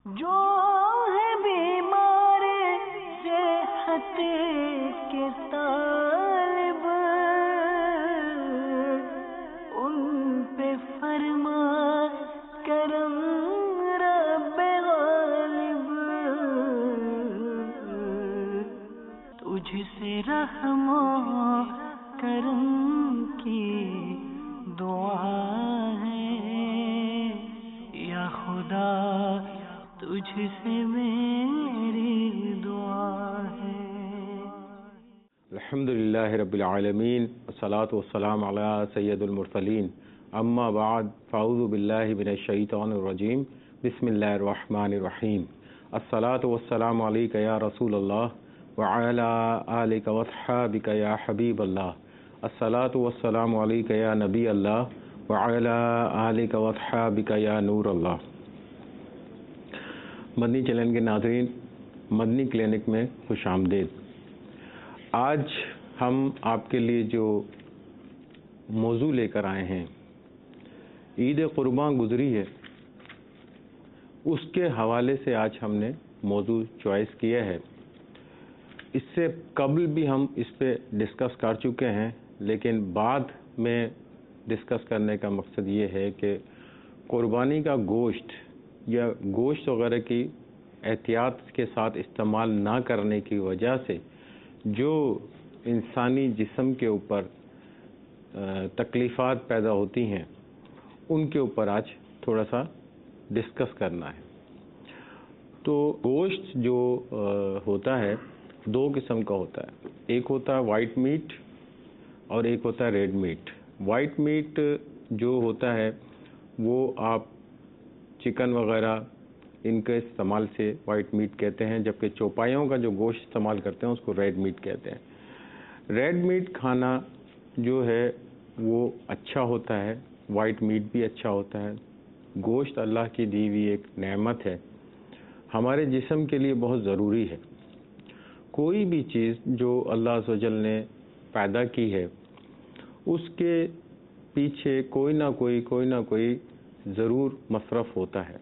جو ہے بیمار صحت کے طالب، ان پہ فرما کرم رب غالب، تجھ سے رحم و کرم کی دعا ہے یا خدا، تجھ سے میری دعا ہے۔ الحمدللہ رب العالمین، والصلاة والسلام علی سید المرسلین، اما بعد، فاعوذ باللہ من الشیطان الرجیم، بسم اللہ الرحمن الرحیم۔ الصلاة والسلام علیک یا رسول اللہ وعلی آلک واصحابک یا حبیب اللہ۔ الصلاة والسلام علیک یا نبی اللہ وعلی آلک واصحابک یا نور اللہ۔ مدنی چینل کے ناظرین، مدنی کلینک میں خوش آمدید۔ آج ہم آپ کے لیے جو موضوع لے کر آئے ہیں، عید قرباں گزری ہے، اس کے حوالے سے آج ہم نے موضوع چوائس کیا ہے۔ اس سے قبل بھی ہم اس پہ ڈسکس کر چکے ہیں، لیکن بعد میں ڈسکس کرنے کا مقصد یہ ہے کہ قربانی کا گوشت یا گوشت وغیرہ کی احتیاط کے ساتھ استعمال نہ کرنے کی وجہ سے جو انسانی جسم کے اوپر تکلیفات پیدا ہوتی ہیں، ان کے اوپر آج تھوڑا سا ڈسکس کرنا ہے۔ تو گوشت جو ہوتا ہے دو قسم کا ہوتا ہے، ایک ہوتا ہے وائٹ میٹ اور ایک ہوتا ہے ریڈ میٹ۔ وائٹ میٹ جو ہوتا ہے وہ آپ چکن وغیرہ ان کے استعمال سے وائٹ میٹ کہتے ہیں، جبکہ چوپایوں کا جو گوشت استعمال کرتے ہیں اس کو ریڈ میٹ کہتے ہیں۔ ریڈ میٹ کھانا جو ہے وہ اچھا ہوتا ہے، وائٹ میٹ بھی اچھا ہوتا ہے۔ گوشت اللہ کی دی ہوئی ایک نعمت ہے، ہمارے جسم کے لیے بہت ضروری ہے۔ کوئی بھی چیز جو اللہ عز و جل نے پیدا کی ہے، اس کے پیچھے کوئی نہ کوئی ضرور مصرف ہوتا ہے۔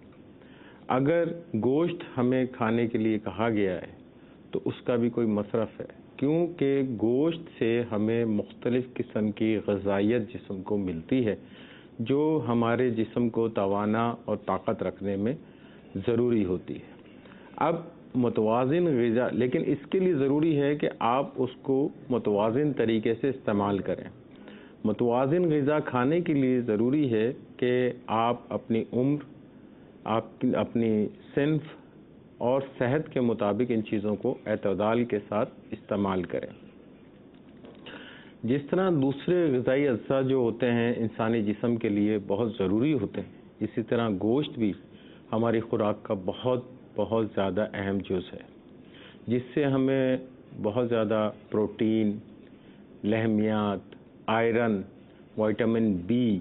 اگر گوشت ہمیں کھانے کے لیے کہا گیا ہے تو اس کا بھی کوئی مصرف ہے، کیونکہ گوشت سے ہمیں مختلف قسم کی غذائیت جسم کو ملتی ہے جو ہمارے جسم کو توانا اور طاقت رکھنے میں ضروری ہوتی ہے۔ اب متوازن غذا، لیکن اس کے لیے ضروری ہے کہ آپ اس کو متوازن طریقے سے استعمال کریں۔ متوازن غذا کھانے کے لیے ضروری ہے کہ آپ اپنی عمر، اپنی صنف اور صحت کے مطابق ان چیزوں کو اعتدال کے ساتھ استعمال کریں۔ جس طرح دوسرے غذائی اجزاء جو ہوتے ہیں انسانی جسم کے لیے بہت ضروری ہوتے ہیں، اسی طرح گوشت بھی ہماری خوراک کا بہت زیادہ اہم جز ہے، جس سے ہمیں بہت زیادہ پروٹین، لحمیات، آئرن، وٹامن بی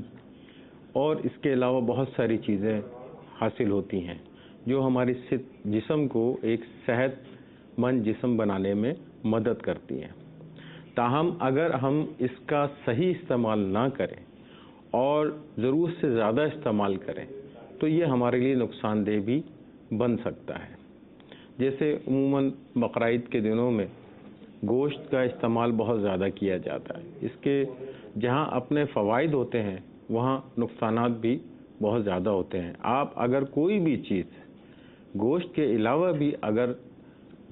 اور اس کے علاوہ بہت ساری چیزیں حاصل ہوتی ہیں جو ہماری جسم کو ایک صحت مند جسم بنانے میں مدد کرتی ہیں۔ تاہم اگر ہم اس کا صحیح استعمال نہ کریں اور ضرورت سے زیادہ استعمال کریں تو یہ ہمارے لیے نقصان دہ بھی بن سکتا ہے۔ جیسے عموماً بقرعید کے دنوں میں گوشت کا استعمال بہت زیادہ کیا جاتا ہے، اس کے جہاں اپنے فوائد ہوتے ہیں وہاں نقصانات بھی بہت زیادہ ہوتے ہیں۔ آپ اگر کوئی بھی چیز گوشت کے علاوہ بھی اگر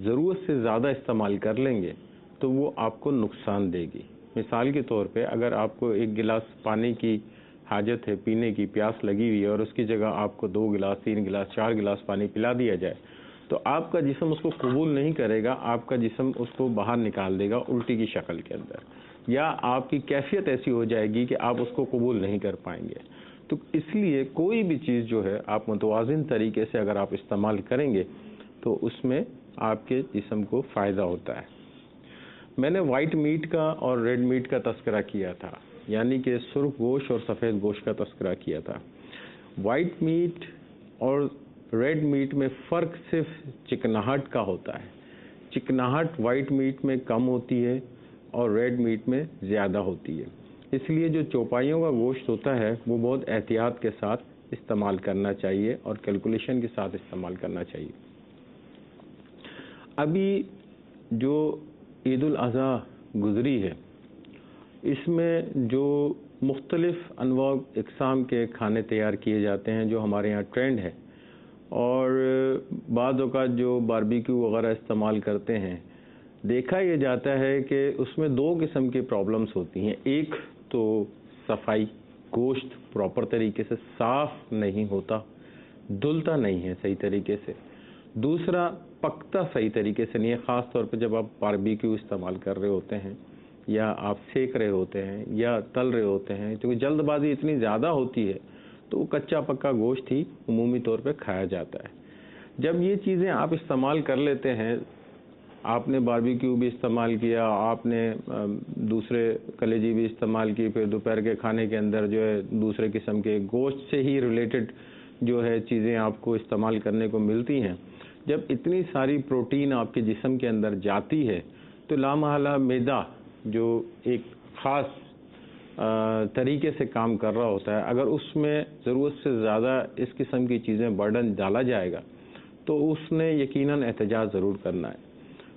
ضرورت سے زیادہ استعمال کر لیں گے تو وہ آپ کو نقصان دے گی۔ مثال کے طور پہ اگر آپ کو ایک گلاس پانی کی حاجت ہے، پینے کی پیاس لگی ہوئی ہے، اور اس کی جگہ آپ کو 2 گلاس، 3 گلاس، 4 گلاس پانی پلا دیا جائے تو آپ کا جسم اس کو قبول نہیں کرے گا، آپ کا جسم اس کو باہر نکال دے گا الٹی کی شکل کے اندر، یا آپ کی کیفیت ایسی ہو جائے گی کہ آپ اس کو قبول نہیں کر پائیں گے۔ تو اس لیے کوئی بھی چیز جو ہے آپ متوازن طریقے سے اگر آپ استعمال کریں گے تو اس میں آپ کے جسم کو فائدہ ہوتا ہے۔ میں نے وائٹ میٹ کا اور ریڈ میٹ کا تذکرہ کیا تھا، یعنی کہ سرخ گوشت اور سفید گوشت کا تذکرہ کیا تھا۔ وائٹ میٹ اور ریڈ میٹ میں فرق صرف چکناہٹ کا ہوتا ہے۔ چکناہٹ وائٹ میٹ میں کم ہوتی ہے اور ریڈ میٹ میں زیادہ ہوتی ہے۔ اس لیے جو چوپائیوں کا گوشت ہوتا ہے وہ بہت احتیاط کے ساتھ استعمال کرنا چاہیے اور کیلکولیشن کے ساتھ استعمال کرنا چاہیے. ابھی جو عید الاضحیٰ گزری ہے اس میں جو مختلف انواع اقسام کے کھانے تیار کیے جاتے ہیں جو ہمارے یہاں ٹرینڈ ہے، اور بعض اوقات جو باربیکیو وغیرہ استعمال کرتے ہیں، دیکھا یہ جاتا ہے کہ اس میں دو قسم کی پرابلمز ہوتی ہیں. ایک تو صفائی، گوشت پراپر طریقے سے صاف نہیں ہوتا، دھلتا نہیں ہے صحیح طریقے سے. دوسرا پکتا صحیح طریقے سے نہیں ہے، خاص طور پہ جب آپ باربیکیو استعمال کر رہے ہوتے ہیں یا آپ سیک رہے ہوتے ہیں یا تل رہے ہوتے ہیں، کیونکہ جلد بازی اتنی زیادہ ہوتی ہے تو وہ کچا پکا گوشت ہی عمومی طور پہ کھایا جاتا ہے. جب یہ چیزیں آپ استعمال کر لیتے ہیں، آپ نے باربیکیو بھی استعمال کیا، آپ نے دوسرے کلیجی بھی استعمال کی، پھر دوپہر کے کھانے کے اندر جو ہے دوسرے قسم کے گوشت سے ہی ریلیٹڈ جو ہے چیزیں آپ کو استعمال کرنے کو ملتی ہیں. جب اتنی ساری پروٹین آپ کے جسم کے اندر جاتی ہے تو لامحالہ معدہ جو ایک خاص طریقے سے کام کر رہا ہوتا ہے، اگر اس میں ضرورت سے زیادہ اس قسم کی چیزیں برڈن ڈالا جائے گا تو اس نے یقیناً احتجاج ضرور کرنا ہے.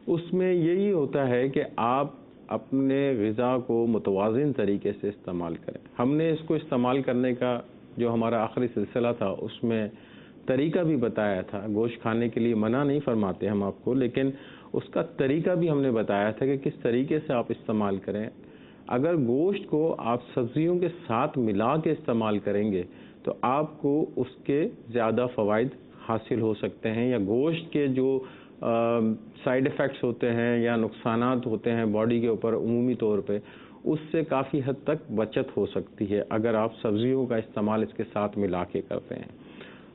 اس میں یہی ہوتا ہے کہ آپ اپنے غذا کو متوازن طریقے سے استعمال کریں. ہم نے اس کو استعمال کرنے کا جو ہمارا آخری سلسلہ تھا اس میں طریقہ بھی بتایا تھا. گوشت کھانے کے لیے منع نہیں فرماتے ہم آپ کو، لیکن اس کا طریقہ بھی ہم نے بتایا تھا کہ کس طریقے سے آپ استعمال کریں. اگر گوشت کو آپ سبزیوں کے ساتھ ملا کے استعمال کریں گے تو آپ کو اس کے زیادہ فوائد حاصل ہو سکتے ہیں، یا گوشت کے جو سائیڈ ایفیکٹس ہوتے ہیں یا نقصانات ہوتے ہیں باڈی کے اوپر عمومی طور پہ، اس سے کافی حد تک بچت ہو سکتی ہے اگر آپ سبزیوں کا استعمال اس کے ساتھ ملا کے کرتے ہیں.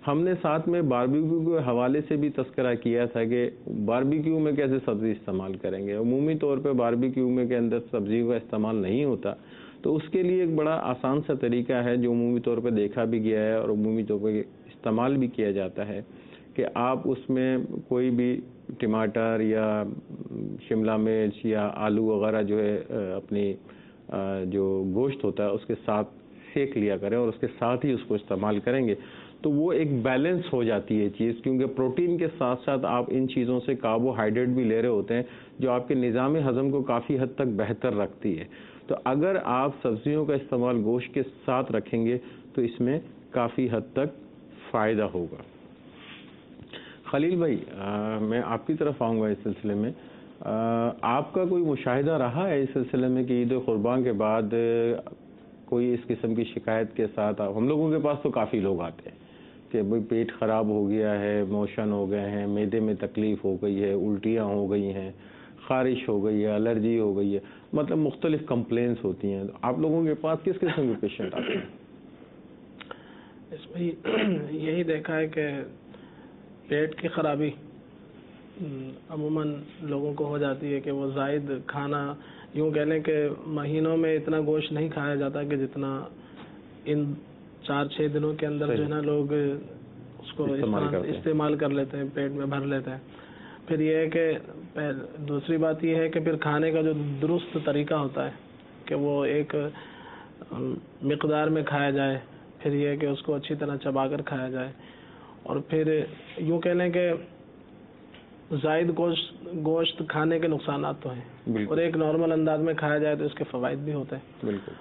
ہم نے ساتھ میں باربیکیو کے حوالے سے بھی تذکرہ کیا تھا کہ باربیکیو میں کیسے سبزی استعمال کریں گے. عمومی طور پہ باربیکیو میں کے اندر سبزیوں کا استعمال نہیں ہوتا، تو اس کے لیے ایک بڑا آسان سا طریقہ ہے جو عمومی طور پہ دیکھا بھی گیا ہے اور عمومی طور پہ استعمال بھی کیا جاتا ہے کہ آپ اس میں کوئی بھی ٹماٹر یا شملہ مرچ یا آلو وغیرہ جو ہے اپنی جو گوشت ہوتا ہے اس کے ساتھ سیک لیا کریں اور اس کے ساتھ ہی اس کو استعمال کریں گے تو وہ ایک بیلنس ہو جاتی ہے چیز، کیونکہ پروٹین کے ساتھ ساتھ آپ ان چیزوں سے کاربوہائیڈریٹ بھی لے رہے ہوتے ہیں جو آپ کے نظام ہضم کو کافی حد تک بہتر رکھتی ہے. تو اگر آپ سبزیوں کا استعمال گوشت کے ساتھ رکھیں گے تو اس میں کافی حد تک فائدہ ہوگا. خلیل بھائی، میں آپ کی طرف آؤں گا اس سلسلے میں. آپ کا کوئی مشاہدہ رہا ہے اس سلسلے میں کہ عید قربان کے بعد کوئی اس قسم کی شکایت کے ساتھ؟ ہم لوگوں کے پاس تو کافی لوگ آتے ہیں کہ بھئی پیٹ خراب ہو گیا ہے، موشن ہو گئے ہیں، معدے میں تکلیف ہو گئی ہے، الٹیاں ہو گئی ہیں، خارش ہو گئی ہے، الرجی ہو گئی ہے، مطلب مختلف کمپلینس ہوتی ہیں. آپ لوگوں کے پاس کس قسم کے پیشنٹ آتے ہیں؟ اس میں یہی دیکھا ہے کہ پیٹ کی خرابی عموماً لوگوں کو ہو جاتی ہے کہ وہ زائد کھانا، یوں کہہ لیں کہ مہینوں میں اتنا گوشت نہیں کھایا جاتا کہ جتنا ان 4-6 دنوں کے اندر جو ہے نا لوگ اس کو استعمال کر لیتے ہیں، پیٹ میں بھر لیتے ہیں. پھر یہ ہے کہ دوسری بات یہ ہے کہ پھر کھانے کا جو درست طریقہ ہوتا ہے کہ وہ ایک مقدار میں کھایا جائے، پھر یہ ہے کہ اس کو اچھی طرح چبا کر کھایا جائے، اور پھر یوں کہہ لیں کہ زائد گوشت کھانے کے نقصانات تو ہیں اور ایک نارمل انداز میں کھایا جائے تو اس کے فوائد بھی ہوتے ہیں. بالکل.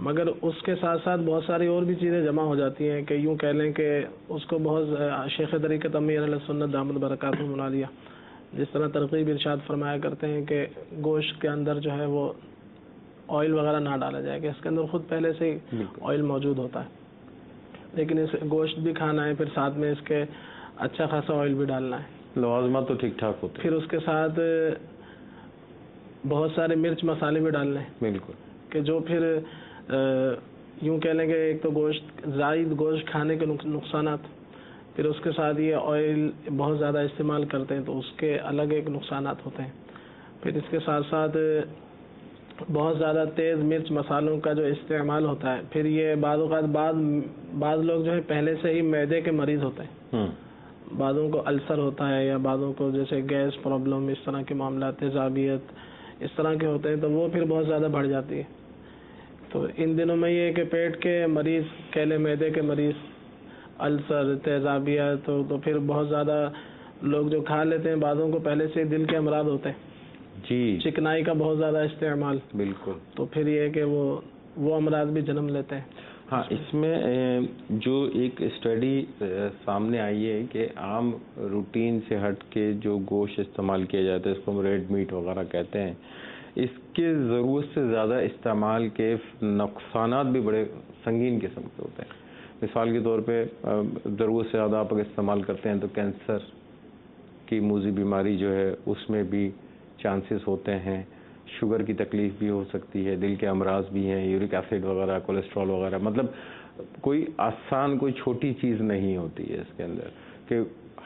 مگر اس کے ساتھ ساتھ بہت ساری اور بھی چیزیں جمع ہو جاتی ہیں کہ یوں کہہ لیں کہ اس کو بہت شیخ طریقت امیر علیہ سنت دامت برکاتہ عالیہ جس طرح ترغیب ارشاد فرمایا کرتے ہیں کہ گوشت کے اندر جو ہے وہ آئل وغیرہ نہ ڈالا جائے، کہ اس کے اندر خود پہلے سے ہی آئل موجود ہوتا ہے، لیکن اس گوشت بھی کھانا ہے، پھر ساتھ میں اس کے اچھا خاصا آئل بھی ڈالنا ہے، لوازمات تو ٹھیک ٹھاک ہوتے ہیں، پھر اس کے ساتھ بہت سارے مرچ مسالے بھی ڈالنے ہیں. بالکل. کہ جو پھر یوں کہہ لیں کہ ایک تو زائد گوشت کھانے کے نقصانات، پھر اس کے ساتھ یہ آئل بہت زیادہ استعمال کرتے ہیں تو اس کے الگ ایک نقصانات ہوتے ہیں. پھر اس کے ساتھ ساتھ بہت زیادہ تیز مرچ مسالوں کا جو استعمال ہوتا ہے، پھر یہ بعض اوقات بعض لوگ جو ہے پہلے سے ہی معدے کے مریض ہوتے ہیں، بعضوں کو السر ہوتا ہے یا بعضوں کو جیسے گیس پرابلم، اس طرح کے معاملات، تیزابیت اس طرح کے ہوتے ہیں، تو وہ پھر بہت زیادہ بڑھ جاتی ہے. تو ان دنوں میں یہ کہ پیٹ کے مریض، کہلے معدے کے مریض السر تیزابیہ تو پھر بہت زیادہ لوگ جو کھا لیتے ہیں بعضوں کو پہلے سے دل کے امراض ہوتے ہیں جی چکنائی کا بہت زیادہ استعمال بالکل. تو پھر یہ ہے کہ وہ امراض بھی جنم لیتے ہیں. ہاں اس میں جو ایک اسٹڈی سامنے آئی ہے کہ عام روٹین سے ہٹ کے جو گوشت استعمال کیا جاتا ہے اس کو ہم ریڈ میٹ وغیرہ کہتے ہیں اس کے ضرورت سے زیادہ استعمال کے نقصانات بھی بڑے سنگین قسم کے ہوتے ہیں. مثال کے طور پہ ضرورت سے زیادہ آپ اگر استعمال کرتے ہیں تو کینسر کی موذی بیماری جو ہے اس میں بھی چانسز ہوتے ہیں, شوگر کی تکلیف بھی ہو سکتی ہے, دل کے امراض بھی ہیں, یورک ایسڈ وغیرہ, کولیسٹرول وغیرہ. مطلب کوئی آسان کوئی چھوٹی چیز نہیں ہوتی ہے اس کے اندر کہ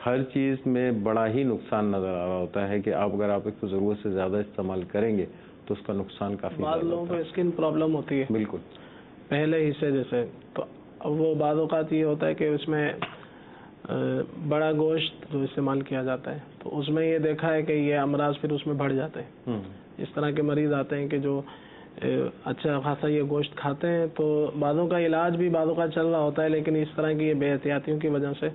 ہر چیز میں بڑا ہی نقصان نظر آ رہا ہوتا ہے کہ آپ اگر آپ اس کو ضرورت سے زیادہ استعمال کریں گے تو اس کا نقصان کافی بعض لوگوں کو اسکن پرابلم ہوتی ہے بالکل پہلے حصے جیسے, تو وہ بعض اوقات یہ ہوتا ہے کہ اس میں بڑا گوشت جو استعمال کیا جاتا ہے تو اس میں یہ دیکھا ہے کہ یہ امراض پھر اس میں بڑھ جاتے ہیں. اس طرح کے مریض آتے ہیں کہ جو اچھا خاصا یہ گوشت کھاتے ہیں تو بعضوں کا علاج بھی بعضوں کا چل رہا ہوتا ہے لیکن اس طرح کی یہ بے احتیاطیوں کی وجہ سے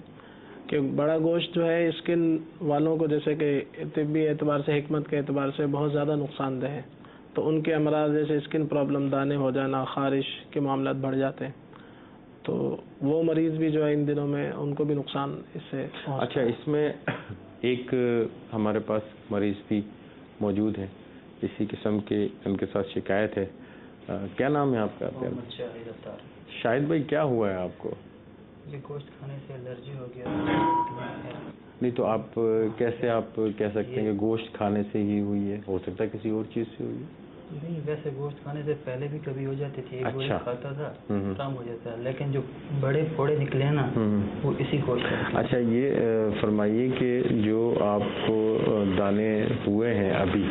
کہ بڑا گوشت جو ہے اسکن والوں کو جیسے کہ طبی اعتبار سے حکمت کے اعتبار سے بہت زیادہ نقصان دہ ہے تو ان کے امراض جیسے اسکن پرابلم, دانے ہو جانا, خارش کے معاملات بڑھ جاتے ہیں تو وہ مریض بھی جو ہے ان دنوں میں ان کو بھی نقصان اس سے. اچھا اس میں ایک ہمارے پاس مریض بھی موجود ہیں اسی قسم کے, ان کے ساتھ شکایت ہے. کیا نام ہے آپ کا؟ شاہد بھائی کیا ہوا ہے آپ کو؟ یہ گوشت کھانے سے الرجی ہو گیا. نہیں تو آپ کیسے آپ کہہ سکتے ہیں کہ گوشت کھانے سے ہی ہوئی ہے, ہو سکتا ہے کسی اور چیز سے ہوئی ہے؟ نہیں ویسے گوشت کھانے سے پہلے بھی کبھی ہو جاتی تھی, ایک گوشت کھاتا تھا کام ہو جاتا ہے لیکن جو بڑے پھوڑے نکلے ہیں نا وہ اسی گوشت سے. اچھا یہ فرمائیے کہ جو آپ کو دانے ہوئے ہیں ابھی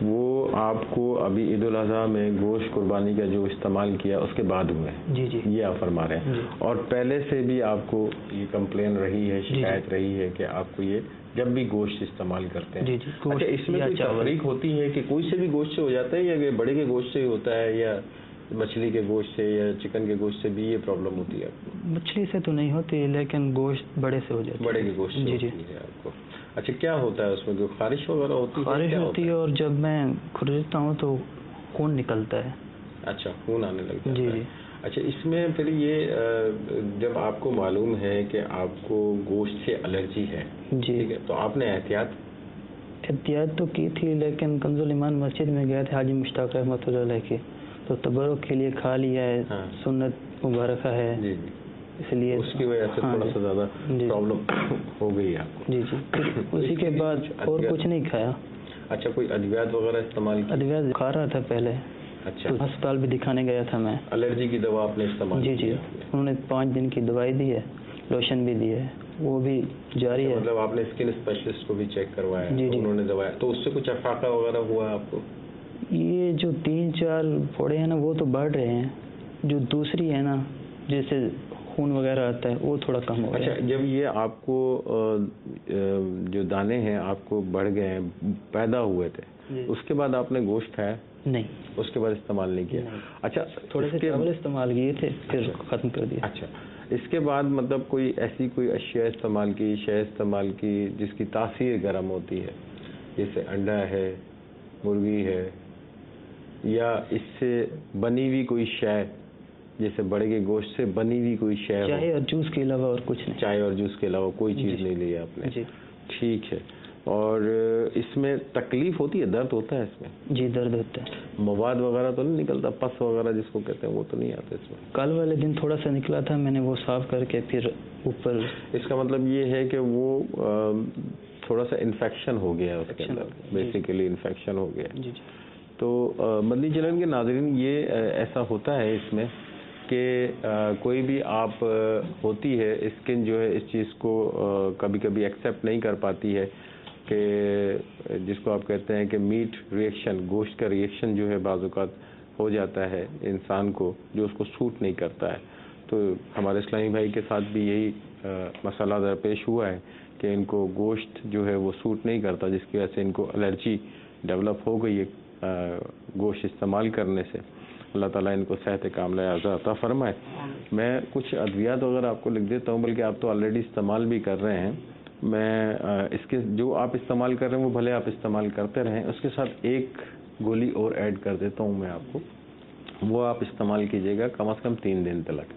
وہ آپ کو ابھی عید الاضحیٰ میں گوشت قربانی کا جو استعمال کیا اس کے بعد ہوئے ہیں؟ جی جی یہ آپ فرما رہے ہیں. اور پہلے سے بھی آپ کو یہ کمپلین رہی ہے, شکایت رہی ہے کہ آپ کو یہ جب بھی گوشت استعمال کرتے ہیں؟ اچھا اس میں کوئی تفریق ہوتی ہے کہ کوئی سے بھی گوشت سے ہو جاتا ہے یا بڑے کے گوشت سے ہی ہوتا ہے یا مچھلی کے گوشت سے یا چکن کے گوشت سے بھی یہ پرابلم ہوتی ہے آپ کو؟ مچھلی سے تو نہیں ہوتی لیکن گوشت بڑے سے ہو جاتا ہے. بڑے کے گوشت سے ہوتی ہے آپ کو. اچھا کیا ہوتا ہے اس میں, خارش وغیرہ ہوتی ہے؟ خارش ہوتی ہے اور جب میں کھرچتا ہوں تو خون نکلتا ہے. اچھا خون آنے لگتا ہے. جی جی. اچھا اس میں پھر یہ جب آپ کو معلوم ہے کہ آپ کو گوشت سے الرجی ہے ٹھیک ہے تو آپ نے احتیاط تو کی تھی لیکن کنز الایمان مسجد میں گئے تھے حاجی مشتاق رحمۃ اللہ علیہ کے تو تبرک کے لیے کھا لیا ہے, سنت مبارکہ ہے جی اس لیے اس کی وجہ سے تھوڑا سا زیادہ پرابلم ہو گئی آپ کو. جی جی اسی کے بعد اور کچھ نہیں کھایا. اچھا کوئی ادویات وغیرہ استعمال کی؟ ادویات کھا رہا تھا پہلے. اچھا ہسپتال بھی دکھانے گیا تھا میں. الرجی کی دوا آپ نے استعمال کی؟ جی انہوں نے 5 دن کی دوائی دی ہے, لوشن بھی دی ہے, وہ بھی جاری ہے. مطلب آپ نے اسکن اسپیشلسٹ کو بھی چیک کروایا؟ جی انہوں نے دوایا تو اس سے کچھ افاقہ وغیرہ ہوا آپ کو؟ یہ جو 3-4 پھوڑے ہیں نا وہ تو بڑھ رہے ہیں, جو دوسری ہے نا جیسے خون وغیرہ آتا ہے وہ تھوڑا کم ہو گیا. اچھا جب یہ آپ کو جو دانے ہیں آپ کو بڑھ گئے ہیں, پیدا ہوئے تھے, اس کے بعد آپ نے گوشت کھایا؟ نہیں اس کے بعد استعمال نہیں کیا. اچھا تھوڑے سے چاول استعمال کیے تھے پھر ختم کر دیا. اچھا اس کے بعد مطلب کوئی ایسی کوئی اشیاء استعمال کی, شے استعمال کی جس کی تاثیر گرم ہوتی ہے, جیسے انڈا ہے, مرغی ہے, یا اس سے بنی ہوئی کوئی شے جیسے بڑے کے گوشت سے بنی ہوئی کوئی شے ہو؟ چائے اور جوس کے علاوہ اور کچھ نہیں. چائے اور جوس کے علاوہ کوئی چیز نہیں لی آپ نے؟ ٹھیک ہے. اور اس میں تکلیف ہوتی ہے, درد ہوتا ہے اس میں؟ جی درد ہوتا ہے. مواد وغیرہ تو نہیں نکلتا, پس وغیرہ جس کو کہتے ہیں وہ تو نہیں آتا اس میں؟ کل والے دن تھوڑا سا نکلا تھا, میں نے وہ صاف کر کے پھر اوپر. اس کا مطلب یہ ہے کہ وہ تھوڑا سا انفیکشن ہو گیا اس کے اندر, بیسیکلی انفیکشن ہو گیا. جی تو مدنی چینل کے ناظرین یہ ایسا ہوتا ہے اس میں کہ کوئی بھی آپ ہوتی ہے اسکن جو ہے اس چیز کو کبھی کبھی ایکسیپٹ نہیں کر پاتی ہے کہ جس کو آپ کہتے ہیں کہ میٹ ریئیکشن, گوشت کا ریئیکشن جو ہے بعض اوقات ہو جاتا ہے انسان کو جو اس کو سوٹ نہیں کرتا ہے. تو ہمارے اسلامی بھائی کے ساتھ بھی یہی مسئلہ درپیش ہوا ہے کہ ان کو گوشت جو ہے وہ سوٹ نہیں کرتا, جس کی وجہ سے ان کو الرجی ڈیولپ ہو گئی ہے گوشت استعمال کرنے سے. اللہ تعالیٰ ان کو صحت کاملہ عطا فرمائے. میں کچھ ادویات وغیرہ آپ کو لکھ دیتا ہوں، بلکہ آپ تو آلریڈی استعمال بھی کر رہے ہیں. میں اس کے جو آپ استعمال کر رہے ہیں وہ بھلے آپ استعمال کرتے رہیں، اس کے ساتھ ایک گولی اور ایڈ کر دیتا ہوں میں آپ کو، وہ آپ استعمال کیجیے گا کم از کم 3 دن تک.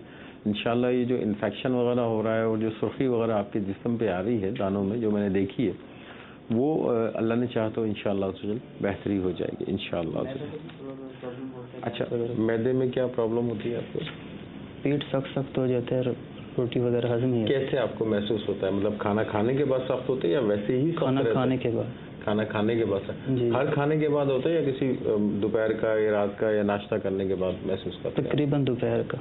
انشاءاللہ یہ جو انفیکشن وغیرہ ہو رہا ہے اور جو سرخی وغیرہ آپ کے جسم پہ آ رہی ہے دانوں میں، جو میں نے دیکھی ہے، وہ اللہ نے چاہا تو انشاءاللہ بہتری ہو جائے گی انشاءاللہ. اچھا، معدے میں کیا پرابلم ہوتی ہے آپ کو؟ پیٹ سخت ہو جاتا ہے، روٹی وغیرہ ہضم نہیں ہوتی. کیسے آپ کو محسوس ہوتا ہے؟ مطلب کھانا کھانے کے بعد سخت ہوتے ہیں یا ویسے ہی؟ کھانا کھانے کے بعد. کھانا کھانے کے بعد جی. ہر کھانے کے بعد ہوتا ہے یا کسی دوپہر کا یا رات کا یا ناشتہ کرنے کے بعد محسوس کرتے ہیں؟ تقریباً دوپہر کا.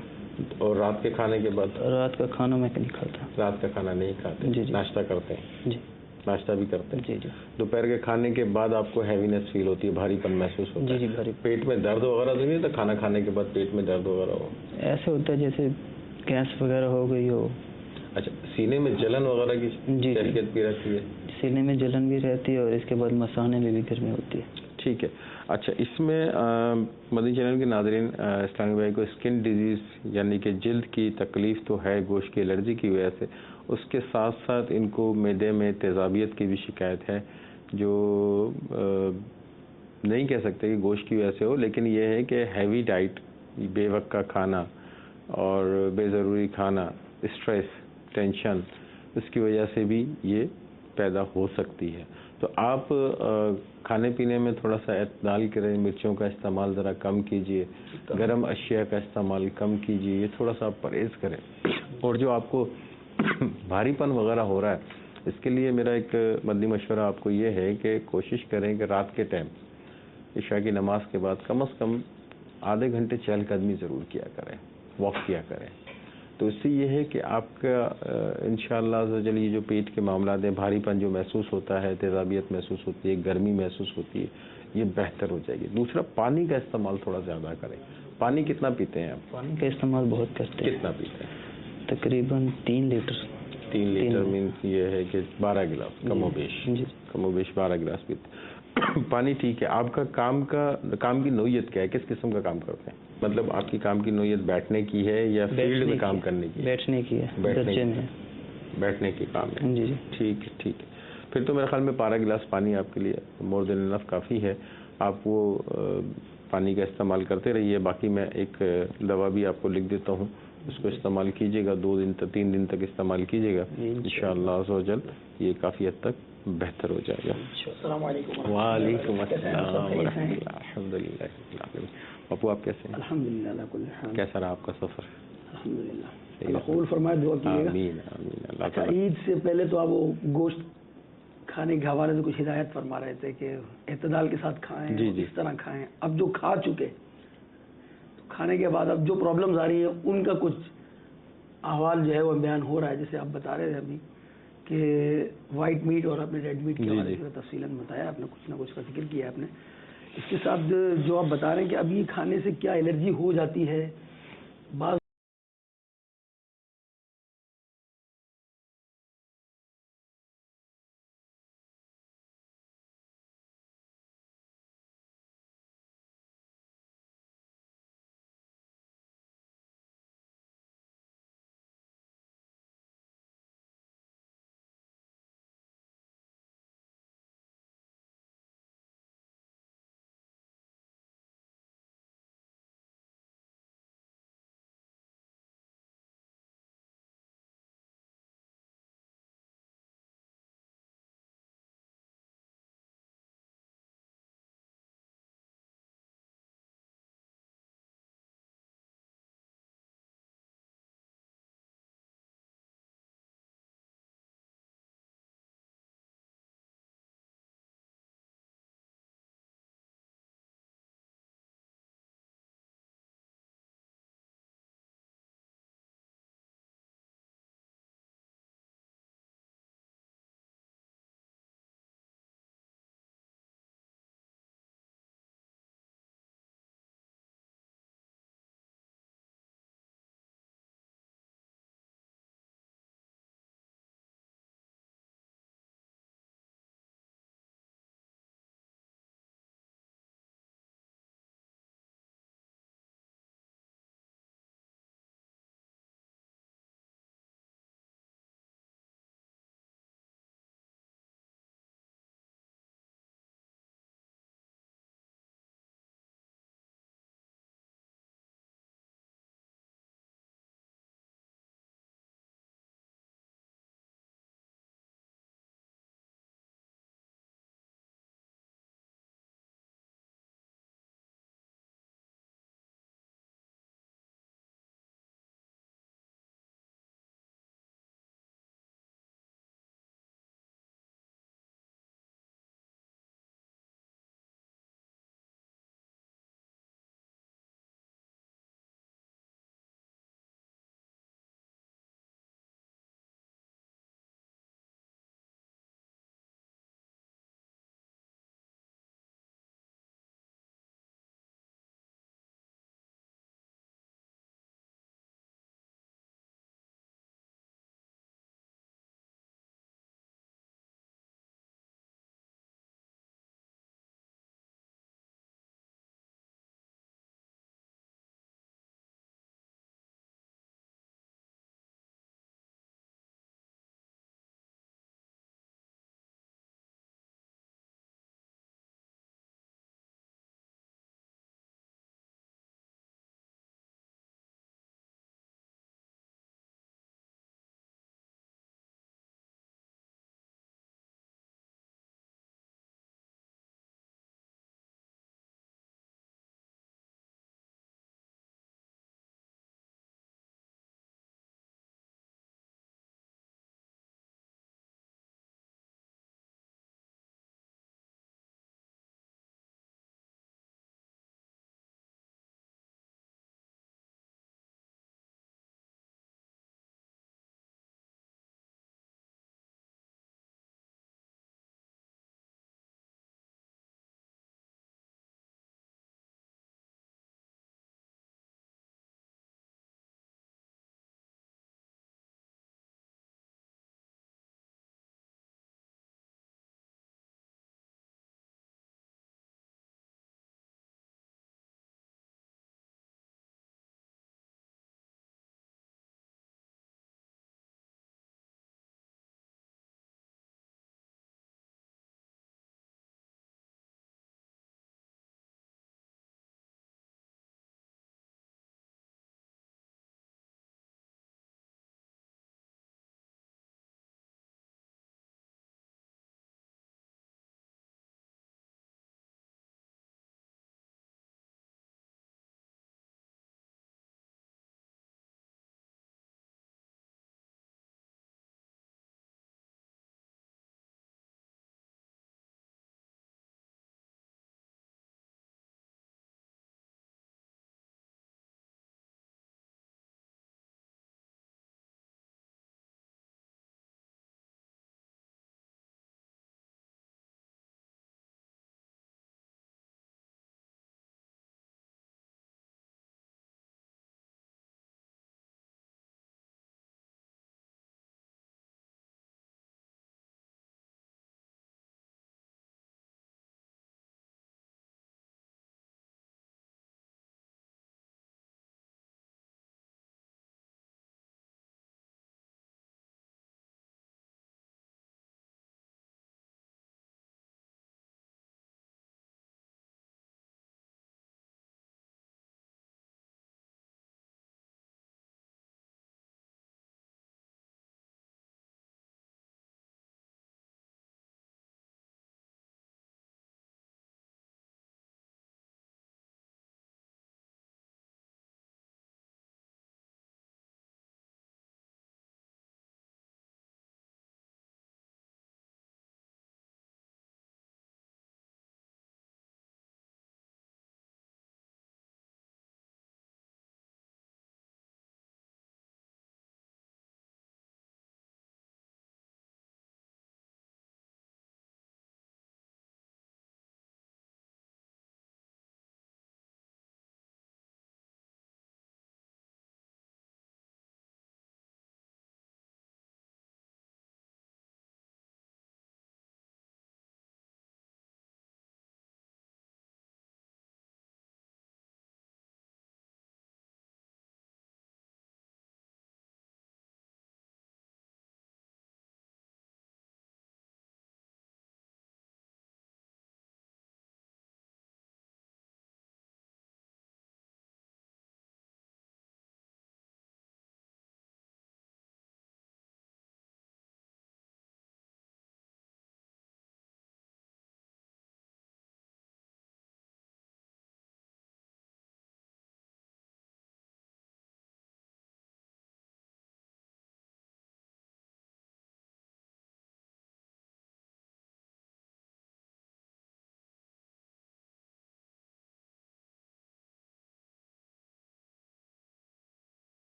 اور رات کے کھانے کے بعد؟ رات کا کھانا میں نہیں کھاتا. رات کا کھانا نہیں کھاتے؟ جی. ناشتہ کرتے ہیں؟ جی. ناشتہ بھی کرتے ہیں؟ جی. دوپہر کے کھانے کے بعد آپ کو ہیوینس فیل ہوتی ہے، بھاری پن محسوس ہوتا ہے؟ جی بھاری. پیٹ میں درد وغیرہ تو نہیں ہوتا کھانا کھانے کے بعد پیٹ میں درد وغیرہ ہو؟ ایسے ہوتا ہے جیسے گیس وغیرہ ہو گئی ہو. اچھا، سینے میں جلن وغیرہ کی کیفیت بھی رہتی ہے؟ سینے میں جلن بھی رہتی ہے اور اس کے بعد مثانے میں بھی گرمی ہوتی ہے. ٹھیک ہے. اچھا، اس میں مدنی چینل کے ناظرین، اسلامی بھائی کو اسکن ڈیزیز یعنی کہ جلد کی تکلیف تو ہے گوشت کی الرجی کی وجہ سے، اس کے ساتھ ساتھ ان کو معدے میں تیزابیت کی بھی شکایت ہے، جو نہیں کہہ سکتے کہ گوشت کی وجہ سے ہو، لیکن یہ ہے کہ ہیوی ڈائٹ، بے وقت کا کھانا اور بے ضروری کھانا، اسٹریس، ٹینشن، اس کی وجہ سے بھی یہ پیدا ہو سکتی ہے. تو آپ کھانے پینے میں تھوڑا سا اعتدال کریں، مرچوں کا استعمال ذرا کم کیجئے، گرم اشیاء کا استعمال کم کیجئے، یہ تھوڑا سا آپ پرہیز کریں. اور جو آپ کو بھاری پن وغیرہ ہو رہا ہے، اس کے لیے میرا ایک مدنی مشورہ آپ کو یہ ہے کہ کوشش کریں کہ رات کے ٹائم عشاء کی نماز کے بعد کم از کم آدھے گھنٹے چہل قدمی ضرور کیا کریں، واک کیا کریں. تو اس سے یہ ہے کہ آپ کا انشاءاللہ عزوجل یہ جو پیٹ کے معاملات ہیں، بھاری پن جو محسوس ہوتا ہے، تیزابیت محسوس ہوتی ہے، گرمی محسوس ہوتی ہے، یہ بہتر ہو جائے گی. دوسرا، پانی کا استعمال تھوڑا زیادہ کریں. پانی کتنا پیتے ہیں آپ؟ پانی کا استعمال بہت کرتے ہیں. کتنا پیتے ہیں؟ تقریباً 3 لیٹر. 3 لیٹر مینس یہ ہے کہ 12 گلاس کم و بیش. جی. کم و بیش 12 گلاس پیتے. پانی ٹھیک ہے. آپ کا کام کی نوعیت کیا ہے؟ کس قسم کا کام کرتے ہیں؟ مطلب آپ کی کام کی نوعیت بیٹھنے کی ہے یا فیلڈ میں کام کرنے کی؟ بیٹھنے کی ہے. بیٹھنے کی کام ہے. جی. ٹھیک ہے. پھر تو میرے خیال میں 12 گلاس پانی آپ کے لیے مور دین انف کافی ہے. آپ وہ پانی کا استعمال کرتے رہیے. باقی میں ایک دوا بھی آپ کو لکھ دیتا ہوں، اس کو استعمال کیجیے گا. 2 دن تک 3 دن تک استعمال کیجیے گا، انشاءاللہ عز و جل یہ کافی حد تک بہتر ہو جائے گا. السلام علیکم. وعلیکم السلام ورحمۃ اللہ. الحمدللہ. پپو آپ کیسے ہیں؟ الحمدللہ علی کل حال. کیسا رہا آپ کا سفر؟ الحمدللہ. اللہ قبول فرمائے، دعا کیجیے گا. آمین آمین. اللہ اچھا، تعالیٰ عید سے پہلے تو آپ وہ گوشت کھانے کے حوالے سے کچھ ہدایت فرما رہے تھے کہ اعتدال کے ساتھ کھائیں. جی. اس طرح کھائیں. اب جو کھا چکے تو کھانے کے بعد اب جو پرابلمز آ رہی ہیں ان کا کچھ احوال جو ہے وہ بیان ہو رہا ہے. جیسے آپ بتا رہے تھے ابھی کہ وائٹ میٹ اور آپ نے ریڈ میٹ کے حوالے سے تفصیلاً بتایا، آپ نے کچھ نہ کچھ کا ذکر کیا آپ نے. اس کے ساتھ جو آپ بتا رہے ہیں کہ اب یہ کھانے سے کیا الرجی ہو جاتی ہے، بعض